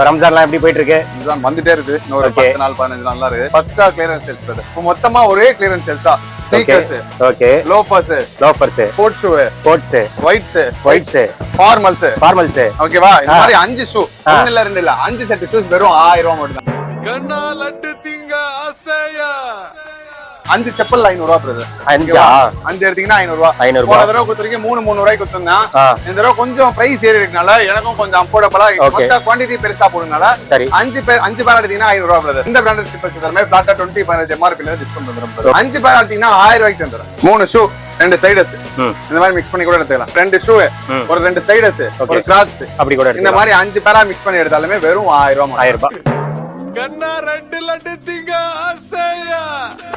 ரம்ஜான்லாம் எப்படி போயிட்டு இருக்கு? ரம்ஜான் வந்துட்டே இருக்கு. இன்னொரு 10 நாள் 15 நாள் இருக்கு. பக்கா கிளியரன்ஸ் சேல்ஸ் பிரதர். இப்போ மொத்தமா ஒரே கிளியரன்ஸ் சேல்ஸா. Sneakers, okay, loafers, sports shoe, whites, formals, ஓகேவா? இந்த மாதிரி 5 ஷூ, ஒன்னு இல்ல ரெண்டு இல்ல 5 செட் ஷூஸ் வெறும் 1000 ரூபாய் மட்டும் தான். கண்ணா லட்டு திங்க ஆசையா 5 செப்பல் 500 ரூபாய் பிரதர். 5 எடுத்தீங்கன்னா 500 ரூபாய். போன தடவை கொடுத்துருக்கீங்க 300 ரூபாய்க்கு கொடுத்தா இந்த தடவை கொஞ்சம் பிரைஸ் ஏறி இருக்கனால எனக்கும் கொஞ்சம் அஃபோர்டபுளா மொத்த குவாண்டிட்டி பெருசா போடுறதுனால 5 பேர் எடுத்தீங்கன்னா 500 ரூபாய் பிரதர். இந்த பிராண்டட் ஸ்லிப்பர்ஸ் தரமே ஃபிளாட்டா 20% MRP ல டிஸ்கவுண்ட் தந்துரும் பிரதர். 5 பேர் எடுத்தீங்கன்னா 1000 ரூபாய்க்கு தந்துரும். 3 ஷூ, 2 ஸ்லைடர்ஸ் இந்த மாதிரி மிக்ஸ் பண்ணி கூட எடுத்துக்கலாம். 2 ஷூ, ஒரு 2 ஸ்லைடர்ஸ், ஒரு கிராக்ஸ் அப்படி கூட இந்த மாதிரி 5 பேரா மிக்ஸ் பண்ணி எடுத்தாலுமே வெறும் 1000 ரூபாய். கண்ணா 2 லட்டு திங்க ஆசையா.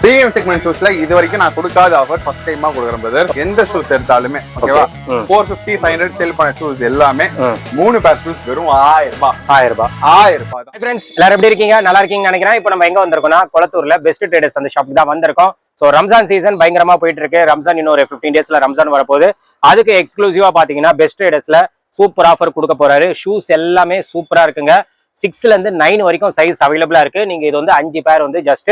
பிரீமியம் செக்மெண்ட் ஷூஸ்ல இது வரைக்கும் நான் கொடுக்காத ஆஃபர் ஃபர்ஸ்ட் டைமா கொடுக்குறேன் பிரதர். எந்த ஷூஸ் எடுத்தாலுமே ஓகேவா 450 500 சேல் பண்ண ஷூஸ் எல்லாமே 3 பேர் ஷூஸ் வெறும் 1000 ரூபாய் தான். ஃப்ரெண்ட்ஸ் எல்லாரும் எப்படி இருக்கீங்க? நல்லா இருக்கீங்கன்னு நினைக்கிறேன். இப்போ நம்ம எங்க வந்திருக்கோம்னா கொளத்தூர்ல பெஸ்ட் ட்ரேடர்ஸ் அந்த ஷாப் தான் வந்திருக்கோம். ஸோ ரம்ஜான் சீசன் பயங்கரமா போயிட்டு இருக்கு. ரம்ஜான் இன்னொரு 15 டேஸ்ல ரம்ஜான் வரப்போகுது. அதுக்கு எக்ஸ்க்ளூசிவா பாத்தீங்கன்னா பெஸ்ட் ட்ரேடர்ஸ்ல சூப்பர் ஆஃபர் கொடுக்க போறாரு. ஷூஸ் எல்லாமே சூப்பரா இருக்குங்க. 6ல இருந்து 9 வரைக்கும் சைஸ் அவைலபிளா இருக்கு. நீங்க இது வந்து 5 பேர் வந்து ஜஸ்ட்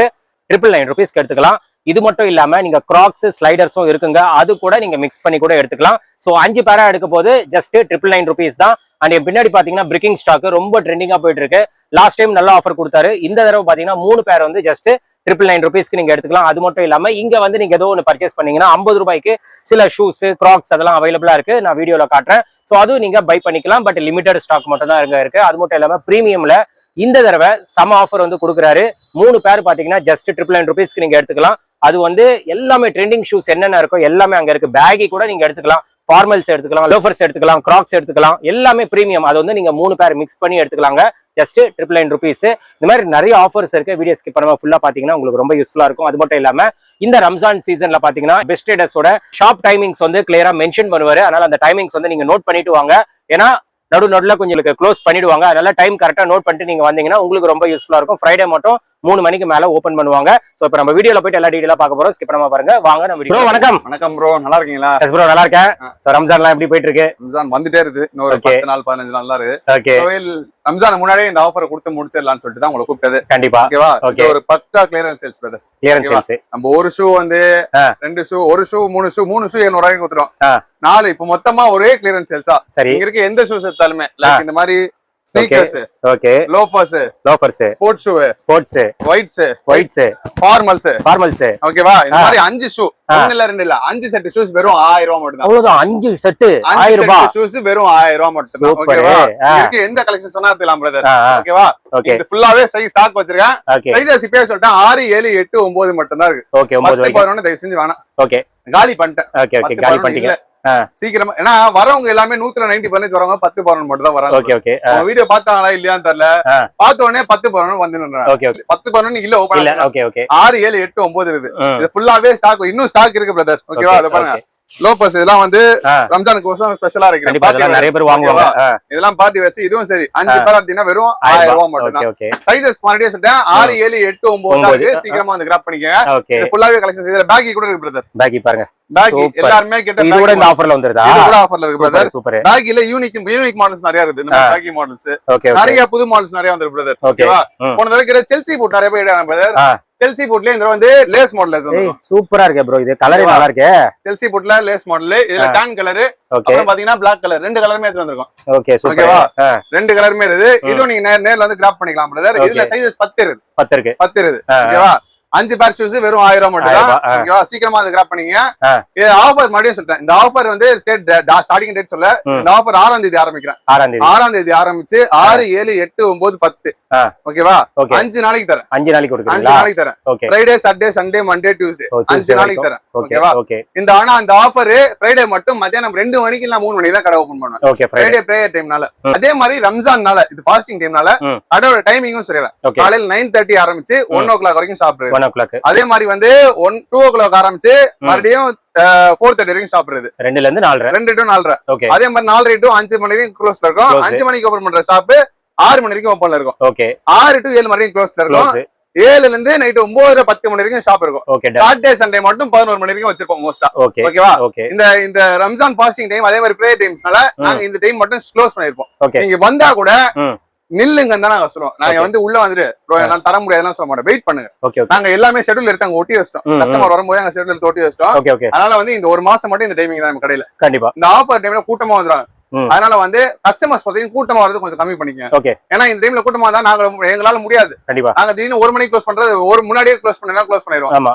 999 rupees எடுத்துக்கலாம். இது மட்டும் இல்லாம நீங்க கிராக்ஸ் ஸ்லைடர்ஸும் இருக்குங்க. அது கூட நீங்க மிக்ஸ் பண்ணி கூட எடுத்துக்கலாம். ஸோ 5 பேரா எடுக்க போது ஜஸ்ட் 999 rupees தான். அண்ட் என் பின்னாடி பாத்தீங்கன்னா பிரிக்கிங் ஸ்டாக் ரொம்ப ட்ரெண்டிங்கா போயிட்டு இருக்கு. லாஸ்ட் டைம் நல்ல ஆஃபர் கொடுத்தாரு. இந்த தடவை பாத்தீங்கன்னா 3 பேர் வந்து ஜஸ்ட் 999 rupeesக்கு நீங்க எடுத்துக்கலாம். அது மட்டும் இல்லாம இங்க வந்து நீங்க ஏதோ ஒன்று பர்ச்சேஸ் பண்ணீங்கன்னா 50 ரூபாய்க்கு சில ஷூஸ், கிராக்ஸ் அதெல்லாம் அவைலபிளா இருக்கு. நான் வீடியோல காட்டுறேன். ஸோ அதுவும் நீங்க பை பண்ணிக்கலாம். பட் லிமிடெட் ஸ்டாக் மட்டும் தான் இருக்கு. அது மட்டும் இல்லாம பிரீமியம்ல இந்த தடவை சம ஆஃபர் வந்து கொடுக்குறாரு. 3 பேர் பாத்தீங்கன்னா ஜஸ்ட் 999 rupeesக்கு நீங்க எடுத்துக்கலாம். அது வந்து எல்லாமே ட்ரெண்டிங் ஷூஸ் என்னென்ன இருக்கோ எல்லாமே அங்க இருக்கு. பேகி கூட நீங்க எடுத்துக்கலாம், ஃபார்மல்ஸ் எடுத்துக்கலாம், லோஃபர்ஸ் எடுத்துக்கலாம், கிராக்ஸ் எடுத்துக்கலாம். எல்லாமே பிரீமியம். அது வந்து நீங்க 3 பேர் மிக்ஸ் பண்ணி எடுத்துக்கலாங்க. Just 999 rupees. இந்த மாதிரி நிறைய ஆஃபர்ஸ் இருக்கு. வீடியோ ஸ்கிப் பண்ணாம ஃபுல்லா பாத்தீங்கன்னா உங்களுக்கு ரொம்ப யூஸ்ஃபுல்லா இருக்கும். அது மட்டும் இல்லாம இந்த ரம்ஜான் சீசன்ல பாத்தீங்கன்னா பெஸ்ட் ட்ரேடர்ஸோட ஷாப் டைமிங்ஸ் வந்து கிளியரா மென்ஷன் பண்ணுவாரு. அதனால அந்த டைமிங்ஸ் வந்து நீங்க நோட் பண்ணிட்டு வாங்க. ஏன்னா நடுவுல கொஞ்சம் க்ளோஸ் பண்ணிடுவாங்க. அதனால டைம் கரெக்டா நோட் பண்ணிட்டு நீங்க வந்தீங்கன்னா உங்களுக்கு ரொம்ப யூஸ்ஃபுல்லா இருக்கும். ஃப்ரைடே மட்டும் 3 மணிக்கு மேல ஓபன் பண்ணுவாங்க. சோ இப்போ நம்ம வீடியோல போயிட்டு எல்லா டீடைலா பார்க்க போறோம். ஸ்கிப் பண்ணாம பாருங்க. வாங்க நம்ம வீடியோ. வணக்கம். வணக்கம் ப்ரோ, நல்லா இருக்கீங்களா? எஸ் ப்ரோ, நல்லா இருக்கேன். சோ ரம்ஜான்லாம் எப்படி போயிட்டு இருக்கு? ரம்ஜான் வந்துட்டே இருக்கு. இன்னொரு 10 நாள் 15 நாள் தான் இருக்கு. ஓகே, ரம்ஜான் முன்னாடியே இந்த ஆஃபரை கொடுத்து முடிச்சிடலாம்னு சொல்லிட்டு தான் உங்களை கூப்பிட்டது. கண்டிப்பா ஓகேவா? ஒரு பக்கா clearance sales brother. Clearance sales. நம்ம ஒரு ஷூ வந்து 2 ஷூ, ஒரு ஷூ 3 ஷூ 700 ரூபாய்க்கு கொடுத்துறோம். 4 இப்போ மொத்தமா ஒரே கிளியரன்ஸ் சேல்ஸா. இங்க இருக்க எந்த ஷூஸ் எடுத்தாலுமே லைக் இந்த மாதிரி sneakers, okay, loafers, sports shoe, whites, formals, ஓகேவா? இந்த மாதிரி 5 ஷூ, ஒன்னு இல்ல ரெண்டு இல்ல 5 செட் ஷூஸ் வெறும் 1000 ரூபாய் மட்டும் தான். அவ்வளவுதான். 5 செட் 1000 ரூபாய் ஷூஸ் வெறும் 1000 ரூபாய் மட்டும் தான். ஓகேவா? இதுக்கு எந்த கலெக்ஷன் சொன்னா எடுத்துக்கலாம் பிரதர். ஓகேவா? இது ஃபுல்லாவே ஸ்டாக் வச்சிருக்கேன். சைஸஸ் இப்பவே சொல்லிட்டேன் 6, 7, 8, 9 மட்டும் தான் இருக்கு. ஓகே, 9 11 தயவு செஞ்சு வேணாம். ஓகே, காலி பண்ணிட்டேன். ஓகே, காலி பண்ணிட்டீங்க சீக்கிரமா. ஏன்னா வரவங்க எல்லாமே 100% வரவங்க 10 11 மட்டும் தான் வராங்க. Okay, okay. வீடியோ பார்த்தாங்களா இல்லையான்னு தெரியல. பார்த்த உடனே 10 11 வந்து நின்றாங்க. Okay, okay. 10 11 இல்ல ஓபன் இல்ல. Okay, okay. 6, 7, 8, 9 இருக்கு. இது ஃபுல்லாவே ஸ்டாக், இன்னும் ஸ்டாக் இருக்கு பிரதர். ஓகேவா? அத பாருங்க. லோஃபர்ஸ் இதெல்லாம் வந்து ரம்ஜானுக்கு கோசம் ஸ்பெஷலா இருக்கு. நிறைய பேர் வாங்குவாங்க. இதெல்லாம் பார்ட்டி வேர்ஸ். இதுவும் சரி 5 பேர் எடுத்தீங்கன்னா வெறும் 1000 ரூபாய் மட்டும் தான். சைஸஸ் குவாண்டிட்டி சொல்லிட்டேன் 6, 7, 8, 9 தான் இருக்கு. சீக்கிரமா வந்து கிராப் பண்ணிக்கங்க. இது ஃபுல்லாவே கலெக்ஷன்ஸ். இதுல பேக்கி கூட இருக்கு பிரதர். பேக்கி பாருங்க. பேக்கி எல்லாரும் கேட்ட இது கூட இந்த ஆஃபர்ல வந்துருதா? இது கூட ஆஃபர்ல இருக்கு பிரதர். சூப்பர். பேக்கில யூனிக் மாடல்ஸ் நிறைய இருக்கு. இந்த பேக்கி மாடல்ஸ் நிறைய புது மாடல்ஸ் நிறைய வந்திருக்கு பிரதர். ஓகேவா? போன தடவை கிட்ட செல்சி பூட் நிறைய பேர் எடுறாங்க பிரதர். செல்சி பூட்ல இந்த வந்து லேஸ் மாடல் இருக்கு. சூப்பரா இருக்கு ப்ரோ. இது கலரே நல்லா இருக்கு. செல்சி பூட்ல லேஸ் மாடல். இதுல டான் கலர், அப்புறம் பாத்தீங்கன்னா Black கலர், 2 கலருமே எடுத்து வந்திருக்கோம். ஓகே, ஓகேவா? 2 கலருமே இருக்கு. இதுவும் நீங்க நேர்ல வந்து கிராப் பண்ணிக்கலாம் பிரதர். இதுல சைஸஸ் 10 இருக்கு. 10 இருக்கு. ஓகேவா? 5 பேர் ஷூஸ் வெறும் 1000 ரூபாய் மட்டும் தான். ஓகேவா? சீக்கிரமா அது கிராப் பண்ணீங்க. இது ஆஃபர் மறுபடியும் சொல்றேன். இந்த ஆஃபர் வந்து ஸ்டார்டிங் டேட் சொல்ல. இந்த ஆஃபர் 6ஆம் தேதி ஆரம்பிக்கிறேன். 6ஆம் தேதி ஆரம்பிச்சு 6, 7, 8, 9, 10. ஓகேவா? 5 நாளைக்கு தரேன். 5 நாளைக்கு கொடுக்குறேன். 5 நாளைக்கு தரேன். Friday, Saturday, Sunday, Monday, Tuesday 5 நாளைக்கு தரேன். ஓகேவா? இந்த ஆனா அந்த ஆஃபர் ஃப்ரைடே மட்டும் மத்தியானம் 2 மணிக்கு இல்ல 3 மணிக்கு தான் கடை ஓபன் பண்ணுவேன். ஓகே, ஃப்ரைடே பிரேயர் டைம்னால. அதே மாதிரி ரம்ஜான்னால இது ஃபாஸ்டிங் டைம்னால அதோட டைமிங்கும் சொல்றேன். காலையில 9:30 ஆரம்பிச்சு 1 o'clock வரைக்கும் சாப்பிடுறது. அதே மாதிரி வந்து 2 o'clock ஆரம்பிச்சு மறுபடியும் 4:30 வரைக்கும் சாப்பிடுறது. 2 to 4:30. அதே மாதிரி 4 to 5 மணி வரைக்கும் க்ளோஸ்ல இருக்கும். 5 மணிக்கு ஓபன் பண்ற ஷாப் 6 மணி வரைக்கும் ஓபன்ல இருக்கும். 6 to 7 வரைக்கும் க்ளோஸ்ல இருக்கும். 7ல இருந்து நைட் 9, 10 மணி வரைக்கும் ஷாப் இருக்கும். சாட்டர்டே சண்டே மட்டும் 11 மணி வரைக்கும் வச்சிருப்போம் மோஸ்டா. ஓகேவா? இந்த ரம்ஜான் ஃபாஸ்டிங் டைம் அதே மாதிரி பிரேயர் டைம்ஸ்னால நாங்க இந்த டைம் மட்டும் க்ளோஸ் பண்ணிருப்போம். நீங்க வந்தா கூட நில்லுங்க தான் நாங்க சொல்லுவோம். நாங்க வந்து உள்ள வந்துட்டு bro நான் தர முடியாதுன்னு சொல்ல மாட்டோம், வெயிட் பண்ணுங்க. Okay okay. நாங்க எல்லாமே ஷெட்யூல் எடுத்து அங்க ஒட்டி வச்சிட்டோம். கஸ்டமர் வரும்போது அங்க ஷெட்யூல் எடுத்து ஒட்டி வச்சிட்டோம். Okay okay. அதனால வந்து இந்த ஒரு மாசம் மட்டும் இந்த டைமிங் தான் நம்ம கடையில. கண்டிப்பா. இந்த ஆஃபர் டைம்ல கூட்டமா வந்துறாங்க. அதனால வந்து கஸ்டமர்ஸ் பார்த்தீங்கன்னா கூட்டமா வரது கொஞ்சம் கம்மி பண்ணிக்கங்க. ஓகே. ஏன்னா இந்த டைம்ல கூட்டமா தான் நாங்க எங்களால முடியாது. கண்டிப்பா. நாங்க திடீர்னு 1 மணிக்கு க்ளோஸ் பண்றது ஒரு முன்னாடியே க்ளோஸ் பண்ணிடுவோம். ஆமா.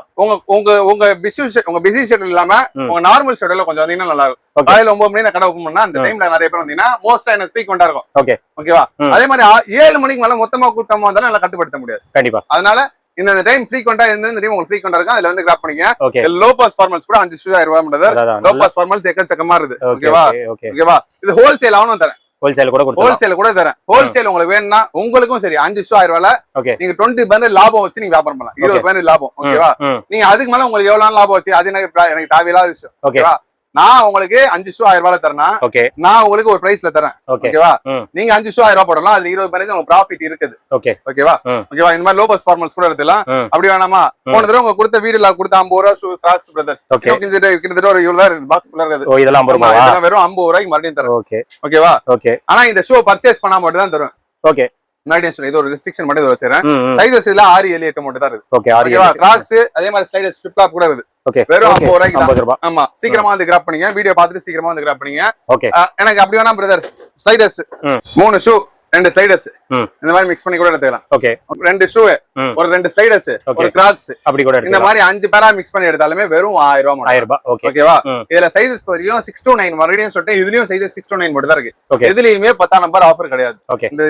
உங்க பிஸி ஷெட்யூல் இல்லாம உங்க நார்மல் ஷெட்யூல்ல கொஞ்சம் வந்தீங்கன்னா நல்லா இருக்கும். காலையில 9 மணி கடை ஓபன் பண்ணா அந்த டைம்ல நிறைய பேர் வந்தீங்கன்னா மோஸ்டா எனக்கு ஃப்ரீக்வெண்டா இருக்கும். ஓகே ஓகேவா. அதே மாதிரி 7 மணிக்கு மேல மொத்தமா கூட்டமா வந்தாலும் நல்லா கட்டுப்படுத்த முடியாது. கண்டிப்பா. அதனால இந்த டைம் ஃப்ரீக்வெண்டா இந்த டைம் உங்களுக்கு ஃப்ரீக்வெண்டா இருக்கும். அதுல வந்து கிராப் பண்ணிக்கங்க. லோ பாஸ் ஃபார்மல்ஸ் கூட 5 ஷூ 1000 ரூபாய் மட்டும். லோ பாஸ் ஃபார்மல்ஸ் எக்கச்சக்கமா இருக்கு. ஓகேவா ஓகேவா. இது ஹோல்சேல் ஆவணும் தரேன். ஹோல்சேல் கூட தரேன். ஹோல்சேல் உங்களுக்கு வேணும்னா உங்களுக்கும் சரி 5 ஷூ 1000 ரூபாய் நீங்க 20% லாபம் வச்சு நீங்க வியாபாரம் பண்ணலாம். 20% லாபம். ஓகேவா. நீங்க அதுக்கு மேல உங்களுக்கு எவ்வளவு லாபம் வச்சு அது எனக்கு தேவையில்லாத விஷயம். ஓகேவா. நான் உங்களுக்கு 5 ஷூ 1000 ரூபாய் தரேன்னா நான் உங்களுக்கு ஒரு பிரைஸ்ல தரேன். ஓகேவா. நீங்க 5 ஷூ 1000 ரூபாய் போடலாம். அதுல 20% உங்களுக்கு ப்ராஃபிட் இருக்குது. ஓகேவா ஓகேவா. இந்த மாதிரி லோ பாஸ் ஃபார்மல்ஸ் கூட எடுத்துலாம். அப்படி வேணாமா போன தடவை உங்க கொடுத்த வீடியோல கொடுத்த 50 ரூபாய் ஷூ கிராக்ஸ் பிரதர் கிட்டத்தட்ட ஒரு 20 பாக்ஸ் குள்ள இருக்குது. இதெல்லாம் வெறும் 50 ரூபாய்க்கு மறுபடியும் தரேன். ஓகேவா. ஆனா இந்த ஷூ பர்ச்சேஸ் பண்ணா மட்டும் தான் தருவேன். ஓகே. இது ஒரு ரெஸ்ட்ரிக்ஷன் மட்டும் வச்சிருக்கேன். சைஸஸ் இல்ல 6 7 8 மட்டும் தான் இருக்கு. ஓகேவா. கிராக்ஸ் அதே மாதிரி ஸ்லைடர்ஸ் ஃபிளிப் ஃப்ளாப் கூட இருக்கு. வெறும் 50 ரூபாய்க்கு. ஆமா. சீக்கிரமா வந்து கிராப் பண்ணீங்க. வீடியோ பார்த்துட்டு சீக்கிரமா வந்து கிராப் பண்ணீங்க. எனக்கு அப்படி வேணாம் பிரதர். ஸ்லைடர்ஸ் 3 ஷூ 2 ஸ்லைடர்ஸ் இந்த மாதிரி மிக்ஸ் பண்ணி கூட எடுத்துக்கலாம். ஓகே. 2 ஷூ ஒரு 2 ஸ்லைடர்ஸ் ஒரு கிராக்ஸ் அப்படி கூட இந்த மாதிரி 5 பேரா மிக்ஸ் பண்ணி எடுத்தாலுமே வெறும் 1000 ரூபாய். 1000 ரூபாய். ஓகேவா. இதுல சைஸஸ் வரைக்கும் 6 to 9 மறுபடியும் சொல்லிட்டு இதுலயும் சைஸஸ் 6 to 9 மட்டும் தான் இருக்கு. எதுலயுமே 10 நம்பர் ஆஃபர் கிடையாது.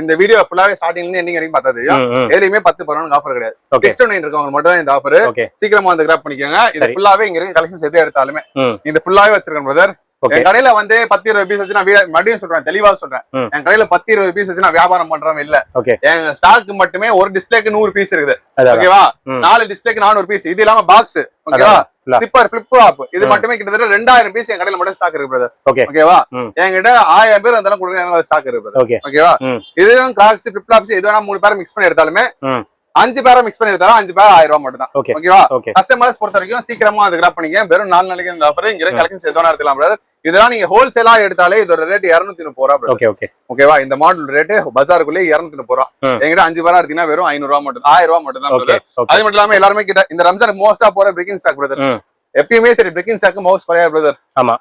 இந்த வீடியோ ஃபுல்லாவே ஸ்டார்டிங்ல இருந்து எண்டிங் வரைக்கும் பார்த்தா தெரியும். எதுலயுமே 10% ஆஃபர் கிடையாது. 6 to 9 இருக்கவங்க மட்டும் தான் இந்த ஆஃபர். சீக்கிரமா வந்து கிராப் பண்ணிக்கோங்க. இது ஃபுல்லாவே இங்க இருக்க கலெக்ஷன்ஸ் எது எடுத்தாலுமே இந்த ஃபுல்லாவே வச்சிருக்கேன் பிரதர். என் கடையில வந்து 10-20 பீஸ் வச்சு நான் மறுபடியும் சொல்றேன், தெளிவா சொல்றேன். என் கடையில 10-20 பீஸ் வச்சு நான் வியாபாரம் பண்றேன் இல்ல. என் ஸ்டாக் மட்டுமே ஒரு டிஸ்பிளேக்கு 100 பீஸ் இருக்குது. ஓகேவா. 4 டிஸ்பிளேக்கு 400 பீஸ். இது இல்லாம பாக்ஸ். ஓகேவா. ஸ்லிப்பர் ஃபிளிப் ஃப்ளாப் இது மட்டுமே கிட்டத்தட்ட 2000 பீஸ் என் கடையில மட்டும் ஸ்டாக் இருக்கு பிரதர். ஓகேவா. என்கிட்ட 1000 பேர் வந்தாலும் கொடுக்குற ஸ்டாக் இருக்கு பிரதர். ஓகேவா. இதுவும் கிராக்ஸ் ஃபிளிப் ஃப்ளாப்ஸ் எது வேணா 3 பேரை மிக்ஸ் பண்ணி எடுத்தாலுமே 5 பேரா மிக்ஸ் பண்ணி எடுத்தாலும் 5 பேர் 1000 ரூபாய் மட்டும் தான். ஓகேவா. கஸ்டமர்ஸ் பொறுத்த வரைக்கும் சீக்கிரமா அது கிராப் பண்ணிக்க. வெறும் 4 நாளைக்கு இந்த ஆஃபர் இங்க கலெக்ஷன்ஸ் எதுவும் எடுத்துக்கலாம் பிரதர். இதெல்லாம் நீங்க ஹோல்சேலா எடுத்தாலே இதோட ரேட் 230 ரூபாய். ஓகேவா. இந்த மாடல் ரேட் பஜாருக்குள்ளே 230 ரூபாய். என்கிட்ட 5 பேரா எடுத்தீங்கன்னா வெறும் 500 ரூபாய் மட்டும் 1000 ரூபாய் மட்டும் தான் பிரதர். அது மட்டும் இல்லாம எல்லாருமே கிட்ட இந்த ரம்ஜான் மோஸ்டா போற பிரேக்கிங் ஸ்டாக் பிரதர். எப்பயுமே சரி பிரேக்கிங் ஸ்டாக் மவுஸ் குறையா பிரதர். ஆமா.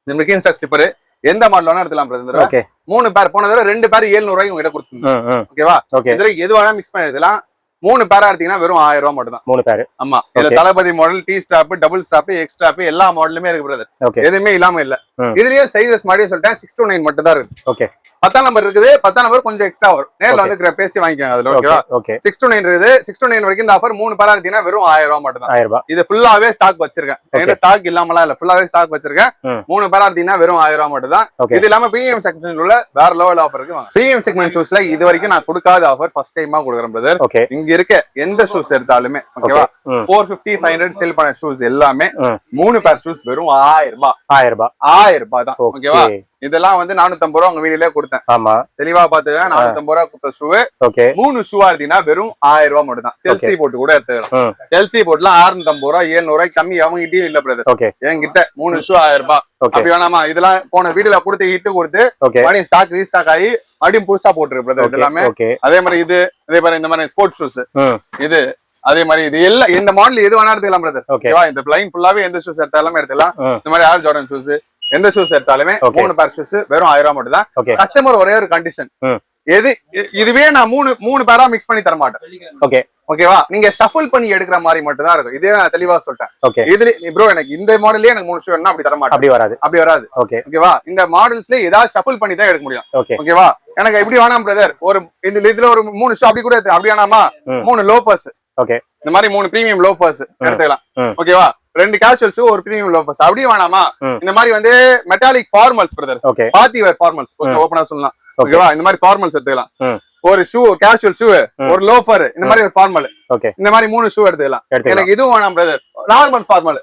இந்த பிரேக்கிங் ஸ்டாக் ஸ்லிப்பர் எந்த மாடல் வேணா எடுத்துலாம் பிரதர். 3 பேர் போன தடவை 2 பேர் 700 ரூபாய்க்கு உங்ககிட்ட கொடுத்துருந்தோம். ஓகேவா. இதுல எது வேணா மிக்ஸ் பண்ணி எடுத்துலாம். 3 பேரா எடுத்தீங்கன்னா வெறும் 1000 ரூபாய் மட்டும் தான். 3 பேர். ஆமா. இதுல Thalapathy model, T strap, double strap, X strap எல்லா மாடலுமே இருக்கு பிரதர். எதுவுமே இல்லாம இல்ல. இதுலயே சைஸஸ் மாதிரி சொல்லிட்டேன் 6 to 9 மட்டும் தான் இருக்கு. ஓகே. 10 நம்பர் இருக்குது. 10 நம்பர் கொஞ்சம் எக்ஸ்ட்ரா வரும். நேர்ல வந்து பேசி வாங்கிக்கோங்க அதுல. ஓகேவா. 6 to 9 இருக்குது. 6 to 9 வரைக்கும் இந்த ஆஃபர் 3 பேரா எடுத்தீங்கன்னா வெறும் 1000 ரூபாய் மட்டும் தான். 1000 ரூபாய். இது ஃபுல்லாவே ஸ்டாக் வச்சிருக்கேன். என்கிட்ட ஸ்டாக் இல்லாமலாம் இல்ல. ஃபுல்லாவே ஸ்டாக் வச்சிருக்கேன். 3 பேரா எடுத்தீங்கன்னா வெறும் 1000 ரூபாய் மட்டும் தான். இது இல்லாம பிரீமியம் செக்மெண்ட் உள்ள வேற லெவல் ஆஃபர் இருக்கு. பிரீமியம் செக்மெண்ட் ஷூஸ்ல இது வரைக்கும் நான் கொடுக்காத ஆஃபர் ஃபர்ஸ்ட் டைமா கொடுக்குறேன் பிரதர். இங்க இருக்க எந்த ஷூஸ் எடுத்தாலுமே ஓகேவா 450 500 சேல் பண்ண ஷூஸ் எல்லாமே 3 பேர் ஷூஸ் வெறும் 1000 ரூபாய். 1000 ரூபாய் தான். ஓகேவா. இதெல்லாம் வந்து 450 ரூபாய் உங்க வீடியோல கொடுத்தேன். ஆமா. தெளிவா பாத்துக்க. 450 ரூபாய் கொடுத்த ஷூ 3 ஷூவா எடுத்தீங்கன்னா வெறும் 1000 ரூபாய் மட்டும் தான். செல்சி போட்டு கூட எடுத்துக்கலாம். செல்சி போட்டுலாம் 650 ரூபாய் 700 ரூபாய் கம்மி அவங்ககிட்டயும் இல்ல பிரதர். என்கிட்ட 3 ஷூ 1000 ரூபாய். அப்படி வேணாமா. இதெல்லாம் போன வீடியோல கொடுத்து ஹிட் கொடுத்து மறுபடியும் ஸ்டாக் ரீஸ்டாக் ஆகி மறுபடியும் புதுசா போட்டுருக்கு பிரதர். இதெல்லாமே அதே மாதிரி இது அதே மாதிரி இந்த மாதிரி ஸ்போர்ட்ஸ் ஷூஸ் இது அதே மாதிரி இது எல்லாம் இந்த மாடல் எது வேணா எடுத்துக்கலாம் பிரதர். ஓகேவா. இந்த லைன் ஃபுல்லாவே எந்த ஷூஸ் எடுத்தாலும் எடுத்துக்கலாம். இந்த மாதிரி ஏர் ஜார்டன் ஷூஸ் எந்த ஷூஸ் எடுத்தாலுமே 3 பேர் ஷூஸ் வெறும் 1000 ரூபாய் மட்டும் தான். கஸ்டமர் ஒரே ஒரு கண்டிஷன். இதுவே நான் 3 பேரா மிக்ஸ் பண்ணி தர மாட்டேன். ஓகேவா. நீங்க ஷஃபிள் பண்ணி எடுக்கிற மாதிரி மட்டும் தான் இருக்கும். இதே நான் தெளிவா சொல்லிட்டேன். இதுல ப்ரோ எனக்கு இந்த மாடல்லே எனக்கு 3 ஷூ வேணும்னா அப்படி தர மாட்டேன். அப்படி வராது. ஓகேவா. இந்த மாடல்ஸ்ல ஏதாவது ஷஃபிள் பண்ணி தான் எடுக்க முடியும். ஓகேவா. எனக்கு இப்படி வேணாம் பிரதர். ஒரு இதுல ஒரு 3 ஷூ அப்படி கூட அப்படி வேணாமா. 3 லோஃபர்ஸ். ஓகே. இந்த மாதிரி 3 பிரீமியம் லோஃபர்ஸ் எடுத்துக்கலாம். ஓகேவா. 2 கேஷுவல் ஷூ ஒரு பிரீமியம் லோஃபர்ஸ் அப்படியே வேணாமா. இந்த மாதிரி வந்து metallic formals brother. Party wear formals ஓபனா சொல்லலாம். ஓகேவா. இந்த மாதிரி ஃபார்மல்ஸ் எடுத்துக்கலாம். ஒரு ஷூ கேஷுவல் ஷூ ஒரு லோஃபர் இந்த மாதிரி ஒரு ஃபார்மல் இந்த மாதிரி 3 ஷூ எடுத்துக்கலாம். எனக்கு இதுவும் வேணாம் பிரதர். Normal formal.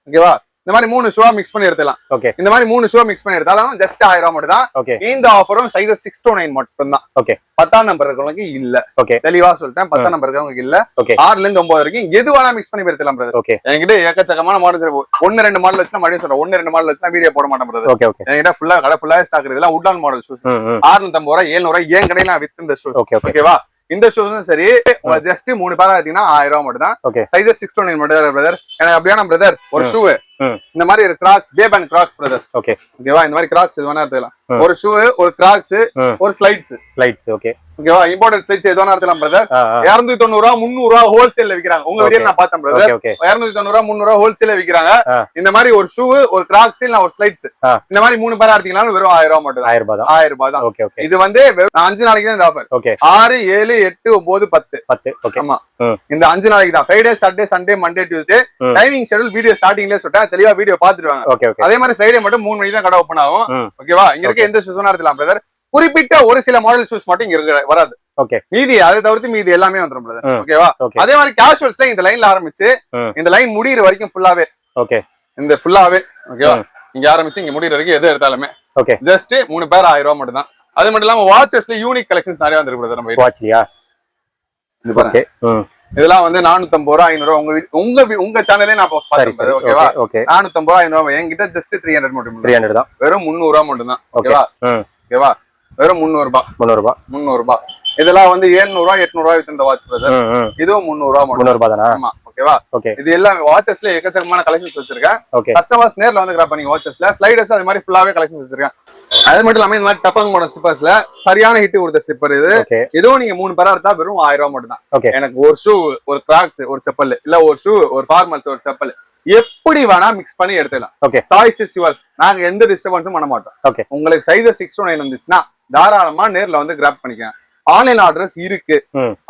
ஓகேவா. இந்த மாதிரி 3 ஷூவா மிக்ஸ் பண்ணி எடுத்துக்கலாம். ஓகே. இந்த மாதிரி 3 ஷூவா மிக்ஸ் பண்ணி எடுத்தாலும் ஜஸ்ட் 1000 ரூபாய் மட்டும் தான். ஓகே. இந்த ஆஃபரும் சைஸ் 6 to 9 மட்டும் தான். ஓகே. 10ஆம் நம்பர் இருக்கவங்களுக்கு இல்ல. ஓகே. தெளிவா சொல்லிட்டேன். 10ஆம் நம்பர் இருக்கவங்களுக்கு இல்ல. ஓகே. 6ல இருந்து 9 வரைக்கும் எது வேணா மிக்ஸ் பண்ணி எடுத்துலாம் பிரதர். ஓகே. என்கிட்ட ஏக்கச்சக்கமான மாடல்ஸ் இருக்கு. 1-2 மாடல் வச்சுனா மறுபடியும் சொல்றேன். 1-2 மாடல் வச்சுனா வீடியோ போட மாட்டேன் பிரதர். ஓகே. ஓகே. என்கிட்ட ஃபுல்லா கடை ஃபுல்லா ஸ்டாக் இருக்கு. இதெல்லாம் வுட்லாண்ட் மாடல் ஷூஸ். 650 ரூபாய் 700 ரூபாய் என் கடையில நான் வித் இந்த ஷூஸ். ஓகேவா? இந்த ஷூஸும் சரி ஜஸ்ட் 3 பேரா எடுத்தீங்கன்னா 1000 ரூபாய் மட்டும் தான். சைஸ் 6 to 9 மட்டும் தான் பிரதர். எனக்கு அப்படியான பிரதர் ஒரு ஷூ இந்த மாதிரி ஒரு கிராக்ஸ் பேபன் கிராக்ஸ் பிரதர். ஓகே. ஓகேவா? இந்த மாதிரி கிராக்ஸ் இது வேணா எடுத்துக்கலாம். ஒரு ஷூ ஒரு கிராக்ஸ் ஒரு ஸ்லைட்ஸ். ஓகே. ஓகேவா? இம்போர்ட்டட் ஸ்லைட்ஸ் எது வேணா எடுத்துக்கலாம் பிரதர். 290 ரூபாய் 300 ரூபாய் ஹோல்சேல்ல விக்கிறாங்க. உங்க வீடியோ நான் பார்த்தேன் பிரதர். 290 ரூபாய் 300 ரூபாய் ஹோல்சேல்ல விக்கிறாங்க. இந்த மாதிரி ஒரு ஷூ ஒரு கிராக்ஸ் இல்ல ஒரு ஸ்லைட்ஸ் இந்த மாதிரி 3 பேரா எடுத்தீங்கன்னா வெறும் 1000 ரூபாய் மட்டும் தான். 1000 ரூபாய் தான். இது வந்து 5 நாளைக்கு தான் இந்த ஆஃபர். 6 7 8 9 10. ஆமா. இந்த 5 நாளைக்கு தான். Friday Saturday Sunday Monday Tuesday. Timing schedule video ஸ்டார்டிங்லயே சொல்லிட்டேன். தெளிவா வீடியோ பாத்துருவாங்க. அதே மாதிரி ஃப்ரைடே மட்டும் 3 மணிக்கு தான் கடை ஓபன் ஆகும். ஓகேவா? இங்க இருக்க எந்த ஷூஸ் வேணா எடுத்துலாம் பிரதர். குறிப்பிட்ட ஒரு சில மாடல் ஷூஸ் மட்டும் இங்க வராது. ஓகே. மீதி அதை தவிர்த்து மீதி எல்லாமே வந்துரும் பிரதர். ஓகேவா? அதே மாதிரி கேஷுவல்ஸ்ல இந்த லைன்ல ஆரம்பிச்சு இந்த லைன் முடியிற வரைக்கும் ஃபுல்லாவே. ஓகே. இந்த ஃபுல்லாவே. ஓகேவா? இங்க ஆரம்பிச்சு இங்க முடியிற வரைக்கும் எது எடுத்தாலுமே ஜஸ்ட் 3 பேர் 1000 ரூபாய் மட்டும் தான். அது மட்டும் இல்லாம வாட்சஸ்ல யூனிக் கலெக்ஷன்ஸ் நிறைய வந்திருக்கு பிரதர். நம்ம வாட்ச்லியா இது பாருங்க. இதெல்லாம் வந்து 450 ரூபாய் 500 ரூபாய் உங்க சேனல்லே நான் போஸ்ட் பண்றேன். ஓகேவா? 450 ரூபாய் 500 ரூபாய் என்கிட்ட ஜஸ்ட் 300 மட்டும் 300 தான். வெறும் 300 ரூபாய் மட்டும் தான். ஓகேவா? ஓகேவா? வெறும் 300 ரூபாய். இதெல்லாம் வந்து 700 ரூபாய் 800 ரூபாய் வித் இந்த வாட்ச் பிரதர். இதுவும் 300 ரூபாய் தானா? ஆமா. ஓகேவா? இது எல்லாம் வாட்சஸ்ல எக்கச்சக்கமான கலெக்ஷன்ஸ் வச்சிருக்கேன். கஸ்டமர்ஸ் நேர்ல வந்து கிராப் பண்ணி வாட்சஸ்ல ஸ்லைடர்ஸ் அது மாதிரி ஃபுல்லாவே கலெக்ஷன்ஸ் வச்சிருக்கேன். அது மட்டும் இல்லாம இந்த மாதிரி டப்பங் மாடல் ஸ்லிப்பர்ஸ்ல சரியான ஹிட் கொடுத்த ஸ்லிப்பர் இது. இதுவும் நீங்க 3 பேரா எடுத்தா வெறும் 1000 ரூபாய் மட்டும் தான். எனக்கு ஒரு ஷூ ஒரு கிராக்ஸ் ஒரு செப்பல் இல்ல ஒரு ஷூ ஒரு ஃபார்மல்ஸ் ஒரு செப்பல் எப்படி வேணா மிக்ஸ் பண்ணி எடுத்துக்கலாம். Choice is yours. நாங்க எந்த டிஸ்டர்பன்ஸும் பண்ண மாட்டோம். உங்களுக்கு சைஸ் 6 to 9 இருந்துச்சுன்னா தாராளமா நேர்ல வந்து கிராப் பண்ணிக்கலாம். ஆன்லைன் ஆர்டர்ஸ் இருக்கு.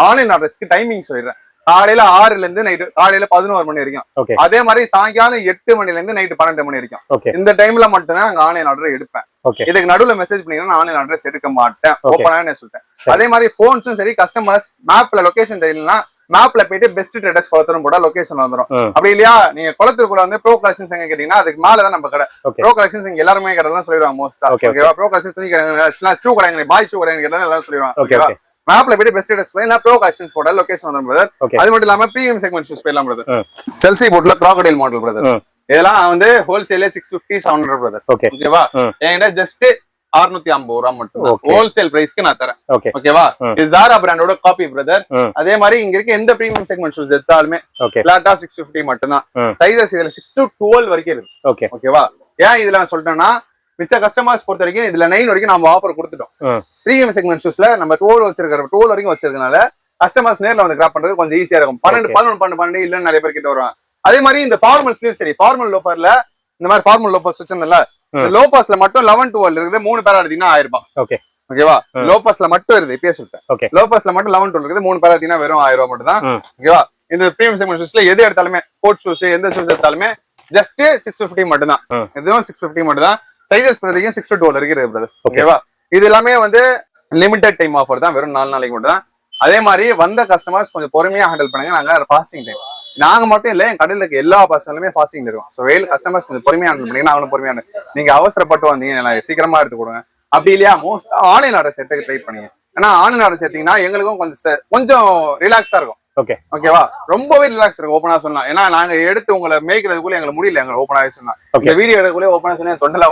ஆன்லைன் ஆர்டர்ஸ்க்கு டைமிங் சொல்லிடுறேன். காலையில 6ல இருந்து நைட்டு காலையில 11 மணி வரைக்கும். அதே மாதிரி சாயங்காலம் 8 மணில இருந்து நைட்டு 12 மணி வரைக்கும். இந்த டைம்ல மட்டும் தான் நாங்க ஆன்லைன் ஆர்டர் எடுப்பேன். இதுக்கு நடுவுல மெசேஜ் பண்ணீங்கன்னா ஆன்லைன் அட்ரஸ் எடுக்க மாட்டேன். ஓப்பனாவே சொல்லிட்டேன். அதே மாதிரி போன்ஸும் சரி கஸ்டமர்ஸ் மேப்ல லொகேஷன் தெரியலன்னா மேப்ல போயிட்டு பெஸ்ட் ட்ரேடர்ஸ் குளத்தூர் கூட லொகேஷன் வந்துடும். அப்படி இல்லையா நீங்க குளத்தூர் கூட வந்து ப்ரோ கலெக்ஷன்ஸ் எங்க கேட்டீங்கன்னா அதுக்கு மேலதான் நம்ம கடை. ப்ரோ கலெக்ஷன்ஸ் இங்க எல்லாருமே கடை சொல்லிடுவாங்க மோஸ்டா. ஓகேவா? ப்ரோ கலெக்ஷன்ஸ் துணி கடை ஷூ கடைங்க பாய் ஷூ கடைங்க எல்லாம் சொல்லிடுவாங்க. ஓகேவா? மேப்ல போயிட்டு பெஸ்ட் ட்ரேடர்ஸ் போய் ப்ரோ கலெக்ஷன்ஸ் போட லொகேஷன் வந்துடும் பிரதர். அது மட்டும் இல்லாம பிரீமியம் செக்மெண்ட் ஷூஸ் போயிடலாம் பிரதர். செல்சி போட்ல கிராக்கடைல் மாடல் பிரதர். இதெல்லாம் வந்து ஹோல்சேலே 650 700 பிரதர். ஓகேவா? என்கிட்ட ஜஸ்ட் 650 ரூபாய் மட்டும் ஹோல்சேல் பிரைஸ்க்கு நான் தரேன். ஓகேவா? இது ஜாரா பிராண்டோட காப்பி பிரதர். அதே மாதிரி இங்க இருக்க எந்த பிரீமியம் செக்மெண்ட் ஷூஸ் எடுத்தாலுமே பிளாட்டா 650 மட்டும் தான். சைஸஸ் இதுல 6 to 12 வரைக்கும் இருக்கு. ஓகேவா? ஏன் இதுல சொல்றேன்னா மிச்ச கஸ்டமர்ஸ் பொறுத்த வரைக்கும் இதுல 9 வரைக்கும் நம்ம ஆஃபர் கொடுத்துட்டோம். பிரீமியம் செக்மெண்ட் ஷூஸ்ல நம்ம 12 வரைக்கும் வச்சிருக்கனால கஸ்டமர்ஸ் நேர்ல வந்து கிராப் பண்றது கொஞ்சம் ஈஸியா இருக்கும். 12 11 12 இல்லன்னு நிறைய பேர் கிட்ட வருவாங்க. அதே மாதிரி இந்த ஃபார்மல்ஸ்லயும் சரி ஃபார்மல் லோஃபர்ல இந்த மாதிரி ஃபார்மல் லோஃபர்ஸ் வச்சிருந்தல லோஃபர்ஸ்ல மட்டும் 11 12 இருக்குது. 3 பேரா எடுத்தீங்கன்னா 1000 ரூபாய். ஓகேவா? லோஃபர்ஸ்ல மட்டும் இருக்குது. இப்பயே சொல்லிட்டேன். லோஃபர்ஸ்ல மட்டும் 11 12 இருக்குது. 3 பேரா எடுத்தீங்கன்னா வெறும் 1000 ரூபாய் மட்டும் தான். ஓகேவா? இந்த பிரீமியம் செக்மெண்ட் ஷூஸ்ல எது எடுத்தாலுமே ஸ்போர்ட்ஸ் ஷூஸ் எந்த ஷூஸ் எடுத்தாலுமே ஜஸ்ட் 650 மட்டும் தான். இதுவும் 650 மட்டும் தான். சைஸஸ் வரைக்கும் 6 to 12 வரைக்கும் இருக்கு பிரதர். ஓகேவா? இது எல்லாமே வந்து லிமிடெட் டைம் ஆஃபர் தான். வெறும் 4 நாளைக்கு மட்டும் தான். அதே மாதிரி வந்த கஸ்டமர்ஸ் கொஞ்சம் பொறுமையா ஹேண்டில் பண்ணுங்க. நாங்க ஃபாஸ்டிங் டைம் நாங்க மட்டும் இல்ல என் கடையில இருக்க எல்லா பர்சனுமே ஃபாஸ்டிங் இருக்கும். ஸோ வெயில் கஸ்டமர்ஸ் கொஞ்சம் பொறுமையா ஹேண்டில் பண்ணீங்கன்னா அவங்களும் பொறுமையா நீங்க அவசரப்பட்டு வந்தீங்க சீக்கிரமா எடுத்து கொடுங்க. அப்படி இல்லையா மோஸ்ட் ஆன்லைன் ஆர்டர்ஸ் எடுத்து ட்ரை பண்ணீங்க. ஏன்னா ஆன்லைன் ஆர்டர்ஸ் எடுத்தீங்கன்னா எங்களுக்கும் கொஞ்சம் ரிலாக்ஸா இருக்கும். ஓகேவா? ரொம்பவே ரிலாக்ஸ் இருக்கும் ஓப்பனா சொன்னா. ஏன்னா நாங்க எடுத்து உங்களை மேய்க்கிறதுக்குள்ள எங்களுக்கு முடியல. எங்களை ஓப்பனாவே சொன்னா இந்த வீடியோ எடுக்கக்குள்ளே ஓப்பனா சொன்னா தொண்டலா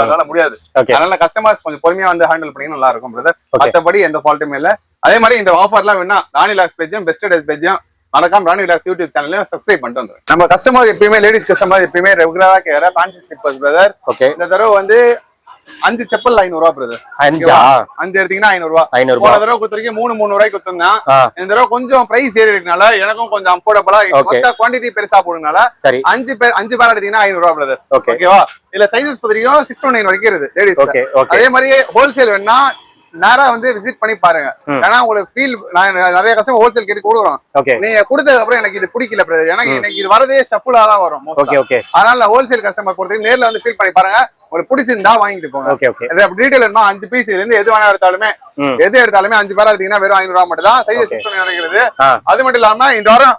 அதனால முடியாது. அதனால கஸ்டமர்ஸ் கொஞ்சம் பொறுமையா வந்து ஹேண்டில் பண்ணி நல்லா இருக்கும் பிரதர். மற்றபடி எந்த ஃபால்ட்டுமே இல்ல. அதே மாதிரி இந்த ஆஃபர்லாம் வேணா ராணி லாக்ஸ் பேஜும் பெஸ்ட் டேஸ் பேஜும் மறக்காம ராணி லாக்ஸ் யூடியூப் சேனலையும் சப்ஸ்கிரைப் பண்ணிட்டு வந்துடும். நம்ம கஸ்டமர் எப்பயுமே லேடிஸ் கஸ்டமர் எப்பயுமே ரெகுலரா கேட்கிற ஃபேன்சி ஸ்லிப்பர்ஸ் பிரதர். இந்த தடவை வந்து 5 செப்பல் 500 ரூபாய் பிரதர். 5 எடுத்தீங்கன்னா 500 ரூபாய். போன தடவை கொடுத்துருக்கீங்க 300 ரூபாய்க்கு கொடுத்துருந்தேன். இந்த தடவை கொஞ்சம் பிரைஸ் ஏறி இருக்கனால எனக்கும் கொஞ்சம் அஃபோர்டபுளா மொத்த குவான்டிட்டி பெருசா போடுறதுனால 5 பேர் எடுத்தீங்கன்னா 500 ரூபாய் பிரதர். ஓகேவா? இல்ல சைஸஸ் பொறுத்தவரைக்கும் 6 to 9 வரைக்கும் இருக்கு லேடிஸ். அதே மாதிரி ஹோல்சேல் வேணா நேரா வந்து விசிட் பண்ணி பாருங்க. ஏன்னா உங்களுக்கு ஃபீல் நிறைய கஸ்டமர் ஹோல்சேல் கேட்டு கொடுக்குறோம். நீங்க கொடுத்ததுக்கு அப்புறம் எனக்கு இது பிடிக்கல பிரதர். எனக்கு இது வரதே ஷஃபுலா தான் வரும். அதனால ஹோல்சேல் கஸ்டமர் பொறுத்தவரைக்கும் நேர்ல வந்து ஃபீல் பண்ணி பாருங்க. ஒரு பிடிச்சிருந்தா வாங்கிட்டு போங்க. Okay okay. டீடைல் வேணுமா 5 பீஸ் இருந்து எது வேணா எடுத்தாலுமே எது எடுத்தாலுமே 5 பேரா எடுத்தீங்கன்னா வெறும் 500 ரூபாய் மட்டும் தான். சைஸ் 6 கிடைக்கிறது. அது மட்டும் இல்லாம இந்த வாரம்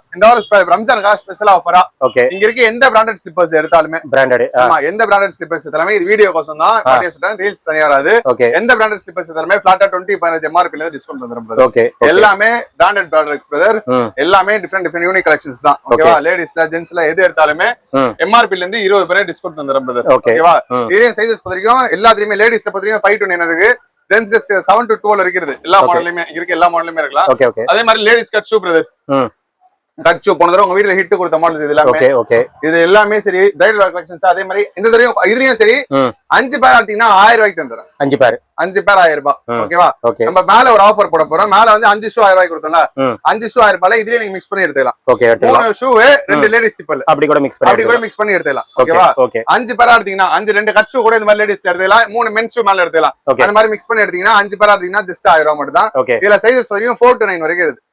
ரம்ஜானுக்காக ஸ்பெஷல் ஆஃபரா இங்க இருக்க எந்த பிராண்டட் ஸ்லிப்பர்ஸ் எடுத்தாலுமே எந்த பிராண்டட் ஸ்லிப்பர்ஸ் எடுத்தாலுமே இது வீடியோ கோசம் தான், ரீல்ஸ் தனியா வராது. எந்த பிராண்டட் ஸ்லிப்பர்ஸ் எடுத்தாலுமே ஃபிளாட்டா 20% MRP ல டிஸ்கவுண்ட் வந்துரும். எல்லாமே பிராண்டட் ப்ராடக்ட்ஸ் பிரதர். எல்லாமே டிஃபரெண்ட் யூனிக் கலெக்ஷன்ஸ் தான். ஓகேவா? லேடிஸ்ல ஜென்ஸ்ல எது எடுத்தாலுமே MRP ல இருந்து 20% டிஸ்கவுண்ட் வந்துரும் பிரதர். ஓகேவா? இதே சைஸஸ் பொறுத்தவரைக்கும் எல்லாத்துலயுமே லேடிஸ்ல பொறுத்தவரைக்கும் 5 to 9 இருக்கு. ஜென்ஸ் 7 to 12 இருக்குது. எல்லா மாடலுமே இருக்கு, எல்லா மாடலுமே இருக்கலாம். அதே மாதிரி ladies cut shoe brother. Cut shoe போன தடவை உங்க வீட்டுல ஹிட் கொடுத்த மாடல் இது எல்லாமே. இது எல்லாமே சரி பிரைடல் கலெக்ஷன்ஸ். அதே மாதிரி இந்த தடவையும் இதுலயும் சரி 5 பேர் எடுத்தீங்கன்னா 1000 ரூபாய்க்கு தந்துறேன். 5 பேர் 1000 ரூபாய். ஓகேவா? நம்ம மேல ஒரு ஆஃபர் போட போறோம். மேல வந்து 5 ஷூ 1000 ரூபாய்க்கு கொடுத்தோம்ல, 5 ஷூ 1000 ரூபாய்ல இதுலயே நீங்க மிக்ஸ் பண்ணி எடுத்துக்கலாம். 3 ஷூ 2 லேடிஸ் ஸ்லிப்பர் அப்படி கூட மிக்ஸ் பண்ணி எடுத்துக்கலாம். ஓகேவா? 5 பேரா எடுத்தீங்கன்னா 2 கட் ஷூ கூட இந்த மாதிரி லேடிஸ் எடுத்துக்கலாம். 3 மென்ஸ் ஷூ மேல எடுத்துக்கலாம். அந்த மாதிரி மிக்ஸ் பண்ணி எடுத்தீங்கன்னா 5 பேரா எடுத்தீங்கன்னா ஜஸ்ட் 1000 ரூபாய் மட்டும் தான். இதுல சைஸஸ் வரைக்கும் 4 to 9 வரைக்கும் இருக்கு.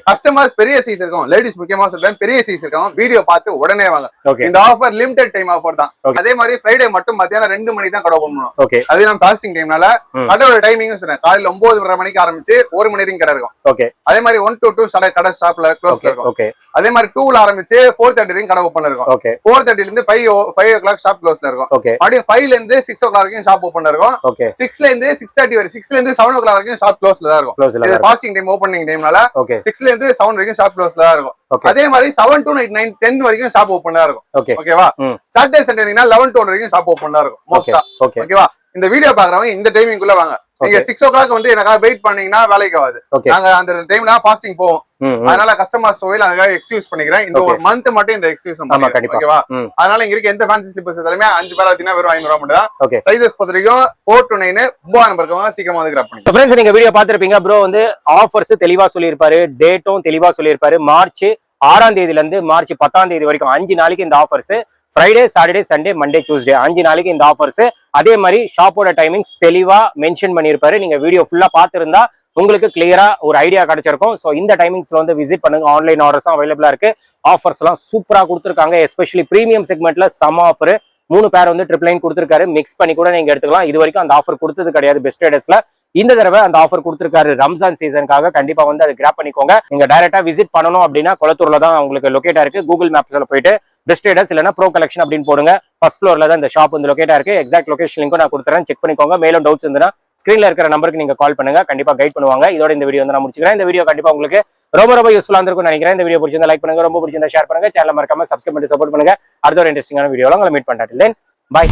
கஸ்டமர்ஸ் பெரிய சைஸ் இருக்கும், லேடிஸ் முக்கியமா சொல்றேன், பெரிய சைஸ் இருக்கும். வீடியோ பார்த்து உடனே வாங்க. இந்த ஆஃபர் லிமிடெட் டைம் ஆஃபர் தான். அதே மாதிரி ஃப்ரைடே மட்டும் மத்தியானம் 2 மணிக்கு தான் கடை ஓபன் பண்ணுவோம். அது நம்ம ஃபாஸ்டிங் டைம்னால கடையோட டைமிங் சொல்றேன். காலையில 9:30 மணிக்கு ஆரம்பிச்சு 1 மணி வரைக்கும் கடை இருக்கும். அதே மாதிரி 1 to 2 கடை ஸ்டாப்ல க்ளோஸ்ல இருக்கும். அதே மாதிரி 2ல ஆரம்பிச்சு 4:30 வரைக்கும் கடை ஓபன்ல இருக்கும். 4:30 இருந்து 5 o'clock ஷாப் க்ளோஸ்ல இருக்கும். அப்படியே 5ல இருந்து 6 o'clock வரைக்கும் ஷாப் ஓபன்ல இருக்கும். 6ல இருந்து 6:30 வரை 6ல இருந்து 7 o'clock வரைக்கும் ஷாப் க்ளோஸ்ல தான் இருக்கும். இது ஃபாஸ்டிங் டைம் ஓபனிங் டைம்னால 6ல இருந்து 7 வரைக்கும் ஷாப் க்ளோஸ்ல தான் இருக்கும். அதே மாதிரி 7 to 9 10 வரைக்கும் ஷாப் ஓபன் தான் இருக்கும். ஓகேவா? சாட்டர்டே சண்டே 11 to 1 வரைக்கும் ஷாப் ஓபன் தான் இருக்கும் மோஸ்டா. ஓகேவா? இந்த வீடியோ பாக்குறவங்க இந்த டைமிங் குள்ள வாங்க. நீங்க 6 o'clock வந்து எனக்காக வெயிட் பண்ணீங்கன்னா வேலைக்கு ஆகாது. நாங்க அந்த டைம்ல ஃபாஸ்டிங் போவோம். அதனால கஸ்டமர்ஸ் சோயில அதுக்காக எக்ஸ்கியூஸ் பண்ணிக்கிறேன். இந்த ஒரு மந்த் மட்டும் இந்த எக்ஸ்கியூஸ் பண்ணிக்கிறேன். ஓகேவா? அதனால இங்க இருக்க எந்த ஃபேன்சி ஸ்லிப்பர்ஸ் எல்லாமே 5 பேர் எடுத்தீங்கன்னா வெறும் 500 ரூபாய் மட்டும் தான். சைஸஸ் பொறுத்தவரைக்கும் 4 to 9 9 நம்பர் இருக்கவங்க சீக்கிரமா வந்து கிராப் பண்ணிக்கலாம். ஃப்ரெண்ட்ஸ், நீங்க வீடியோ பாத்துருப்பீங்க. ப்ரோ வந்து ஆஃபர்ஸ் தெளிவா சொல்லியிருப்பாரு, டேட்டும் தெளிவா சொல்லியிருப்பாரு. மார்ச் 6ஆம் தேதியில இருந்து மார்ச் 10ஆம் தேதி வரைக்கும் 5 நாளைக்கு இந்த offers. Friday, Saturday, Sunday, Monday, Tuesday 5 நாளைக்கு இந்த ஆஃபர்ஸ். அதே மாதிரி ஷாப்போட டைமிங்ஸ் தெளிவா மென்ஷன் பண்ணியிருப்பாரு. நீங்க வீடியோ ஃபுல்லா பாத்துருந்தா உங்களுக்கு கிளியரா ஒரு ஐடியா கிடைச்சிருக்கும். ஸோ இந்த டைமிங்ஸ்ல வந்து விசிட் பண்ணுங்க. ஆன்லைன் ஆர்டர்ஸும் அவைலபிளா இருக்கு. ஆஃபர்ஸ் எல்லாம் சூப்பரா கொடுத்துருக்காங்க. எஸ்பெஷலி பிரீமியம் செக்மெண்ட்ல சம ஆஃபர். 3 பேர் வந்து 999 கொடுத்துருக்காரு. மிக்ஸ் பண்ணி கூட நீங்க எடுத்துக்கலாம். இது வரைக்கும் அந்த ஆஃபர் கொடுத்தது கிடையாது பெஸ்ட் ட்ரேடர்ஸ்ல. இந்த தடவை அந்த ஆஃபர் கொடுத்துருக்காரு ரம்ஜான் சீசனுக்காக. கண்டிப்பா வந்து அதை கிராப் பண்ணிக்கோங்க. நீங்க டைரக்டா விசிட் பண்ணணும் அப்படின்னா கொளத்தூர்ல தான் உங்களுக்கு லொகேட்டா இருக்கு. கூகுள் மேப்ஸ்ல போயிட்டு பெஸ்ட் ட்ரேடர்ஸ் இல்லைன்னா ப்ரோ கலெக்ஷன் அப்படின்னு போடுங்க. ஃபர்ஸ்ட் ஃப்ளோர்ல தான் இந்த ஷாப் வந்து லொகேட்டா இருக்கு. எக்ஸாக்ட் லொகேஷன் லிங்க்கும் நான் கொடுத்துறேன், செக் பண்ணிக்கோங்க. மேலும் டவுட்ஸ் இருந்ததுன்னா ஸ்கிரீன்ல இருக்கிற நம்பருக்கு நீங்க கால் பண்ணுங்க. கண்டிப்பா கைட் பண்ணுவாங்க. இதோட இந்த வீடியோ வந்து நான் முடிச்சுக்கிறேன். இந்த வீடியோ கண்டிப்பா உங்களுக்கு ரொம்ப யூஸ்ஃபுல்லா இருந்திருக்கும்னு நினைக்கிறேன். இந்த வீடியோ பிடிச்சிருந்தா லைக் பண்ணுங்க, ரொம்ப பிடிச்சிருந்தா ஷேர் பண்ணுங்க, சேனல் மறக்காம சப்ஸ்கிரைப் பண்ணி சப்போர்ட் பண்ணுங்க. அடுத்த ஒரு இன்ட்ரெஸ்டிங்கான வீடியோல உங்களை மீட் பண்றேன். தென் பை.